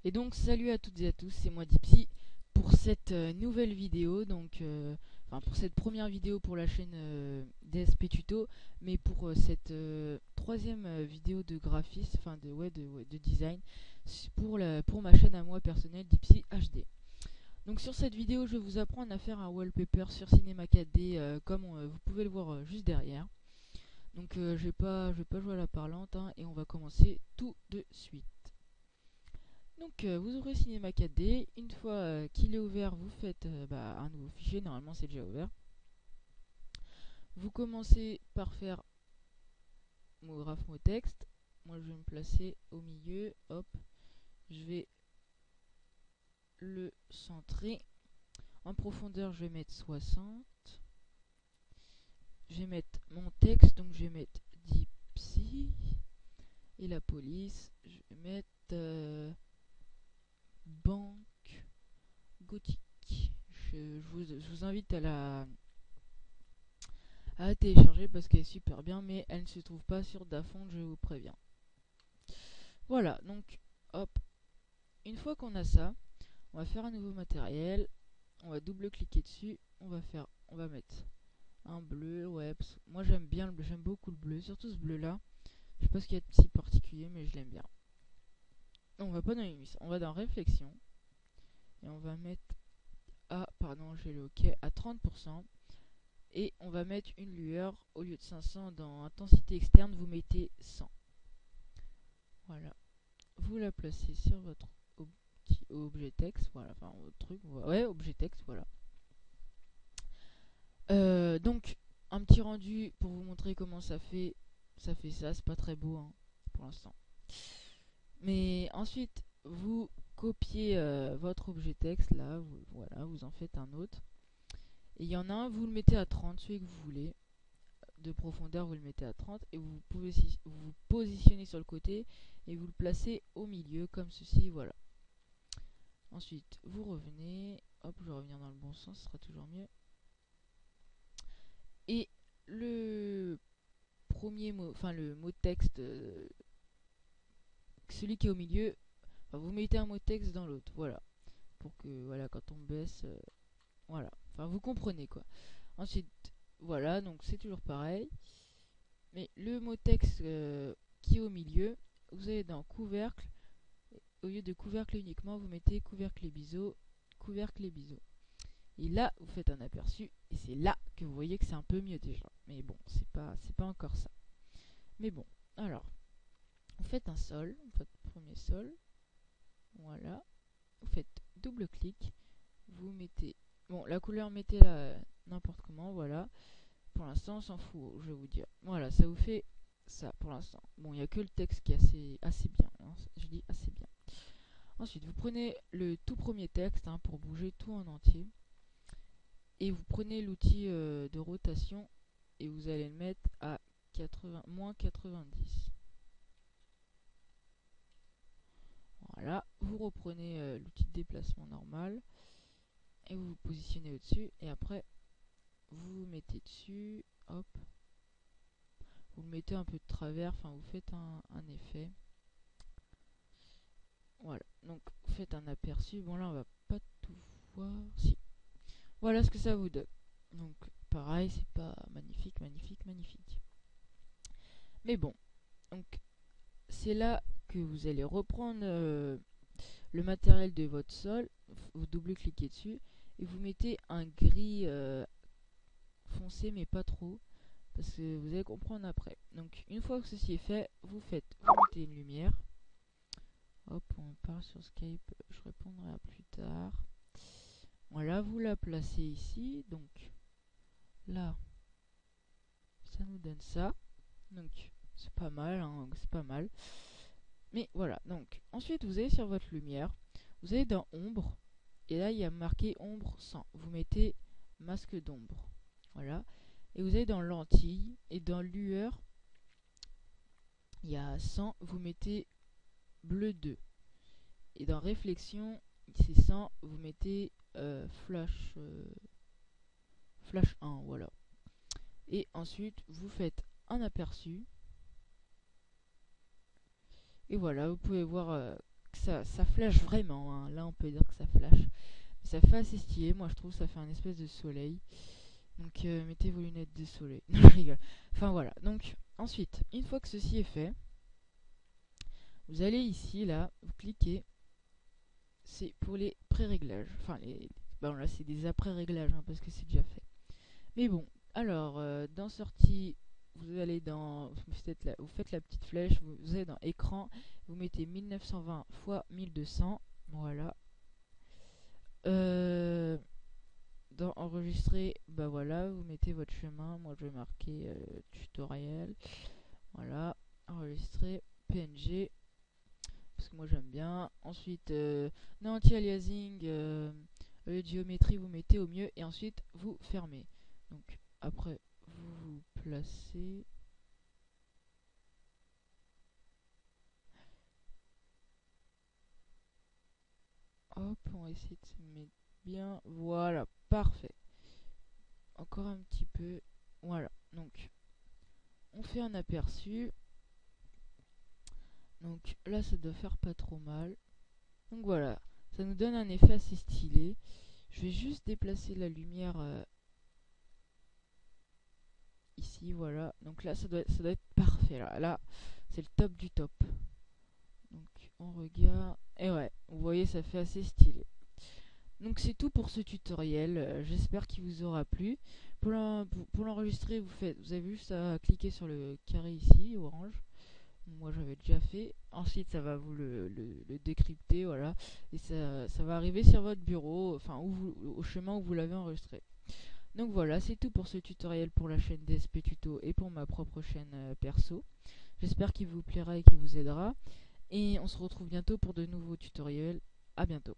Et donc salut à toutes et à tous, c'est moi Dipsy pour cette nouvelle vidéo, enfin pour cette première vidéo pour la chaîne DSP Tuto, mais pour cette troisième vidéo de graphisme, enfin de design, pour ma chaîne à moi personnelle Dipsy HD. Donc sur cette vidéo je vais vous apprendre à faire un wallpaper sur Cinema 4D comme vous pouvez le voir juste derrière. Donc je vais pas jouer à la parlante hein, et on va commencer tout de suite. Donc vous ouvrez Cinema 4D, une fois qu'il est ouvert, vous faites un nouveau fichier, normalement c'est déjà ouvert. Vous commencez par faire mot graphe, mot texte. Moi je vais me placer au milieu, hop, je vais le centrer. En profondeur je vais mettre 60. Je vais mettre mon texte, donc je vais mettre Dipsy. Et la police, je vais mettre banque gothique. Je vous invite à télécharger parce qu'elle est super bien, mais elle ne se trouve pas sur Dafont, je vous préviens. Voilà, donc hop, une fois qu'on a ça, on va faire un nouveau matériel, on va double-cliquer dessus, on va mettre un bleu, ouais, moi j'aime bien le bleu, j'aime beaucoup le bleu, surtout ce bleu-là. Je sais pas ce qu'il y a de si particulier, mais je l'aime bien. On va pas dans Imis, on va dans réflexion et on va mettre pardon, j'ai le OK à 30%. Et on va mettre une lueur au lieu de 500 dans intensité externe, vous mettez 100. Voilà. Vous la placez sur votre petit objet texte, voilà, enfin votre truc, ouais, objet texte, voilà. Donc un petit rendu pour vous montrer comment ça fait ça, c'est pas très beau hein, pour l'instant. Mais ensuite vous copiez votre objet texte là, voilà, vous en faites un autre. Et il y en a un, vous le mettez à 30, celui que vous voulez. De profondeur, vous le mettez à 30 et vous pouvez vous positionner sur le côté et vous le placez au milieu comme ceci, voilà. Ensuite, vous revenez, hop, je vais revenir dans le bon sens, ce sera toujours mieux. Et le premier mot, enfin le mot texte, celui qui est au milieu, enfin, vous mettez un mot texte dans l'autre, voilà. Pour que, voilà, quand on baisse, voilà. Enfin, vous comprenez quoi. Ensuite, voilà, donc c'est toujours pareil. Mais le mot texte qui est au milieu, vous allez dans couvercle. Au lieu de couvercle uniquement, vous mettez couvercle et biseau, couvercle et biseau. Et là, vous faites un aperçu, et c'est là que vous voyez que c'est un peu mieux déjà. Mais bon, c'est pas encore ça. Mais bon, alors, vous faites un sol, votre premier sol, voilà. Vous faites double clic, vous mettez, bon, la couleur, mettez-la n'importe comment, voilà. Pour l'instant, on s'en fout, je vais vous dire. Voilà, ça vous fait ça pour l'instant. Bon, il n'y a que le texte qui est assez bien, hein, je dis assez bien. Ensuite, vous prenez le tout premier texte hein, pour bouger tout en entier. Et vous prenez l'outil de rotation et vous allez le mettre à moins 90. Voilà, vous reprenez l'outil de déplacement normal et vous vous positionnez au-dessus. Et après, vous vous mettez dessus, hop. Vous le mettez un peu de travers, enfin vous faites un effet. Voilà, donc vous faites un aperçu. Bon là, on va pas tout voir. Si. Voilà ce que ça vous donne. Donc pareil, c'est pas magnifique, magnifique, magnifique. Mais bon, donc c'est là que vous allez reprendre le matériel de votre sol, vous double-cliquez dessus et vous mettez un gris foncé mais pas trop parce que vous allez comprendre après. Donc une fois que ceci est fait, vous mettez une lumière. Hop, on part sur Skype, je répondrai à plus tard. Voilà, vous la placez ici, donc là, ça nous donne ça. Donc c'est pas mal, hein, c'est pas mal. Mais voilà, donc ensuite vous allez sur votre lumière, vous allez dans ombre, et là il y a marqué ombre 100. Vous mettez masque d'ombre, voilà. Et vous allez dans lentille, et dans lueur, il y a 100, vous mettez bleu 2. Et dans réflexion, c'est 100, vous mettez flash 1, voilà. Et ensuite vous faites un aperçu. Et voilà, vous pouvez voir ça flash vraiment, hein. Là on peut dire que ça flash. Ça fait assez stylé, moi je trouve, ça fait un espèce de soleil. Donc mettez vos lunettes de soleil. Non, je rigole. Enfin voilà. Donc ensuite, une fois que ceci est fait, vous allez ici, là, vous cliquez. C'est pour les pré-réglages. Enfin, bon là c'est des après-réglages, hein, parce que c'est déjà fait. Mais bon, alors, dans sortie, vous allez dans. Vous faites la petite flèche, vous allez dans écran, vous mettez 1920 x 1200. Voilà. Euh, Dans enregistrer, bah voilà, vous mettez votre chemin. Moi je vais marquer tutoriel. Voilà, enregistrer PNG. Parce que moi j'aime bien. Ensuite, non anti-aliasing, géométrie vous mettez au mieux et ensuite vous fermez. Donc après vous vous placez. Hop, on va essayer de se mettre bien. Voilà, parfait. Encore un petit peu. Voilà, donc on fait un aperçu. Donc là ça doit faire pas trop mal. Donc voilà, ça nous donne un effet assez stylé. Je vais juste déplacer la lumière ici, voilà. Donc là, ça doit être parfait. Là c'est le top du top. Donc on regarde. Et ouais, vous voyez, ça fait assez stylé. Donc c'est tout pour ce tutoriel. J'espère qu'il vous aura plu. Pour l'enregistrer, vous avez juste à cliquer sur le carré ici, orange. Moi j'avais déjà fait. Ensuite ça va vous le décrypter, voilà. Et ça va arriver sur votre bureau, enfin au chemin où vous l'avez enregistré. Donc voilà, c'est tout pour ce tutoriel pour la chaîne DSP Tuto et pour ma propre chaîne perso. J'espère qu'il vous plaira et qu'il vous aidera. Et on se retrouve bientôt pour de nouveaux tutoriels. À bientôt.